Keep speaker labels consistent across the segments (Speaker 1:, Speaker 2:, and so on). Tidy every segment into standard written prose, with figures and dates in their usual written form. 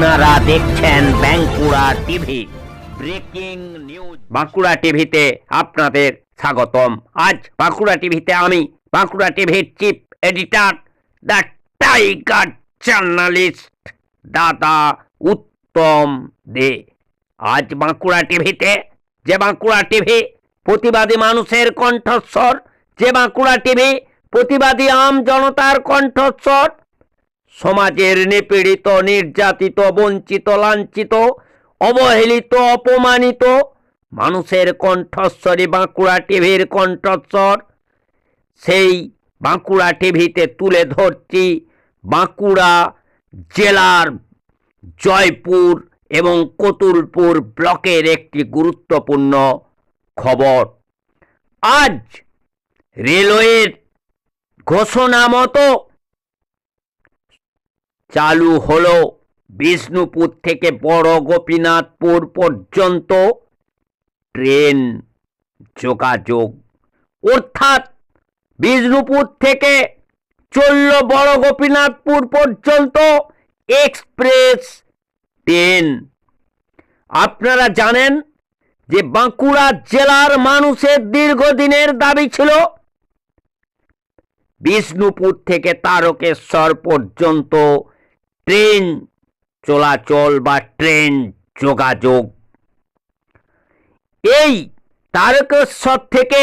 Speaker 1: আপনারা দেখছেন Bankura TV. Breaking news. Bankura টিভিতে আপনাদের স্বাগতম। আজ বাঁকুড়া টিভিতে আমি বাঁকুড়া টিভির chief editor the tiger journalist দাদা উত্তম দে। আজ বাঁকুড়া টিভিতে, যে বাঁকুড়া টিভি প্রতিবাদী মানুষের কণ্ঠস্বর, যে বাঁকুড়া টিভি প্রতিবাদী আম জনতার কণ্ঠস্বর, সমাজের নিপীড়িত, নির্যাতিত, বঞ্চিত, লাঞ্ছিত, অবহেলিত, অপমানিত মানুষের কণ্ঠস্বরই বাঁকুড়া টিভির কণ্ঠস্বর। সেই বাঁকুড়া টিভিতে তুলে ধরছি বাঁকুড়া জেলার জয়পুর এবং কতুলপুর ব্লকের একটি গুরুত্বপূর্ণ খবর। আজ রেলওয়ের ঘোষণা মতো চালু হলো বিষ্ণুপুর থেকে বড় গোপীনাথপুর পর্যন্ত ট্রেন যোগাযোগ। অর্থাৎ বিষ্ণুপুর থেকে চলল বড় গোপীনাথপুর পর্যন্ত এক্সপ্রেস ট্রেন। আপনারা জানেন যে বাঁকুড়া জেলার মানুষের দীর্ঘদিনের দাবি ছিল বিষ্ণুপুর থেকে তারকেশ্বর পর্যন্ত ট্রেন চলাচল বা ট্রেন যোগাযোগ। এই তারকেশ্বর থেকে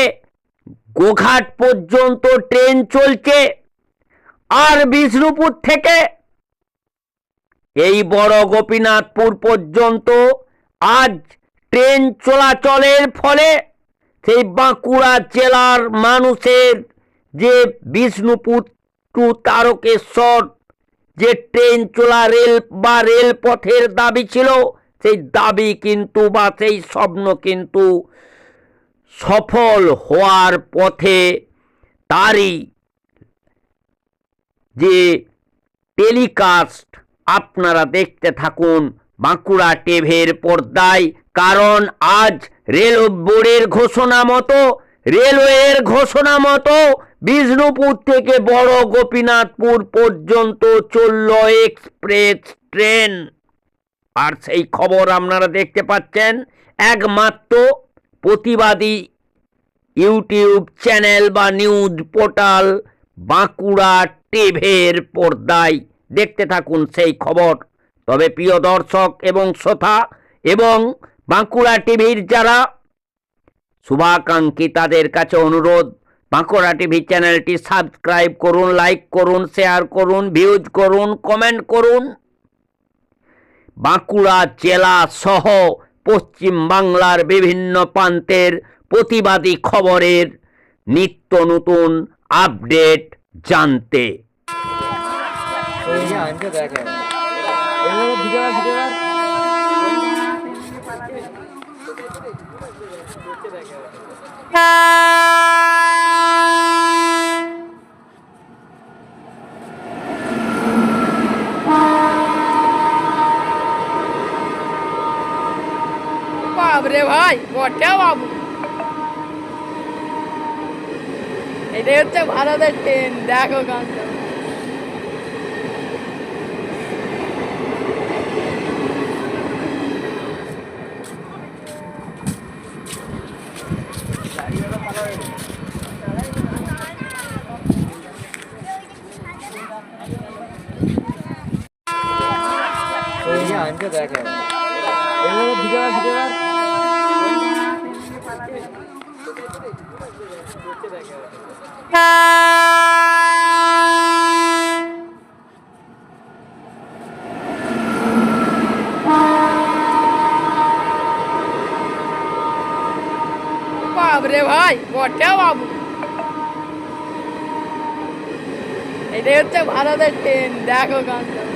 Speaker 1: গোঘাট পর্যন্ত ট্রেন চলছে, আর বিষ্ণুপুর থেকে এই বড় গোপীনাথপুর পর্যন্ত আজ ট্রেন চলাচলের ফলে সেই বাঁকুড়া জেলার মানুষের যে বিষ্ণুপুর টু তারকেশ্বর যে ট্রেন চলা রেল বা রেলপথের দাবি ছিল, সেই দাবি কিন্তু বা সেই স্বপ্ন কিন্তু সফল হওয়ার পথে। তারই যে টেলিকাস্ট আপনারা দেখতে থাকুন বাঁকুড়া টিভির পর্দায়। কারণ আজ রেল বোর্ডের ঘোষণা মতো, রেলওয়ের ঘোষণা মতো বিষ্ণুপুর থেকে বড় গোপীনাথপুর পর্যন্ত চলল এক্সপ্রেস ট্রেন। আর সেই খবর আপনারা দেখতে পাচ্ছেন একমাত্র প্রতিবাদী ইউটিউব চ্যানেল বা নিউজ পোর্টাল বাঁকুড়া টিভির পর্দায়। দেখতে থাকুন সেই খবর। তবে প্রিয় দর্শক এবং শ্রোতা এবং বাঁকুড়া টিভির যারা শুভাকাঙ্ক্ষী, তাদের কাছে অনুরোধ, বাঁকুড়া টিভি চ্যানেলটি সাবস্ক্রাইব করুন, লাইক করুন, শেয়ার করুন, ভিউজ করুন, কমেন্ট করুন। বাঁকুড়া জেলা সহ পশ্চিম বাংলার বিভিন্ন প্রান্তের প্রতিবাদী খবরের নিত্য নতুন আপডেট জানতে।
Speaker 2: বাবরে ভাই, বটে বাবু, এটাই হচ্ছে ভারতের ট্রেন। দেখো কাণ্ড। দেখে বাবরে ভাই, বটে বাবু, এটাই হচ্ছে ভারতের ট্রেন। দেখো কাণ্ড।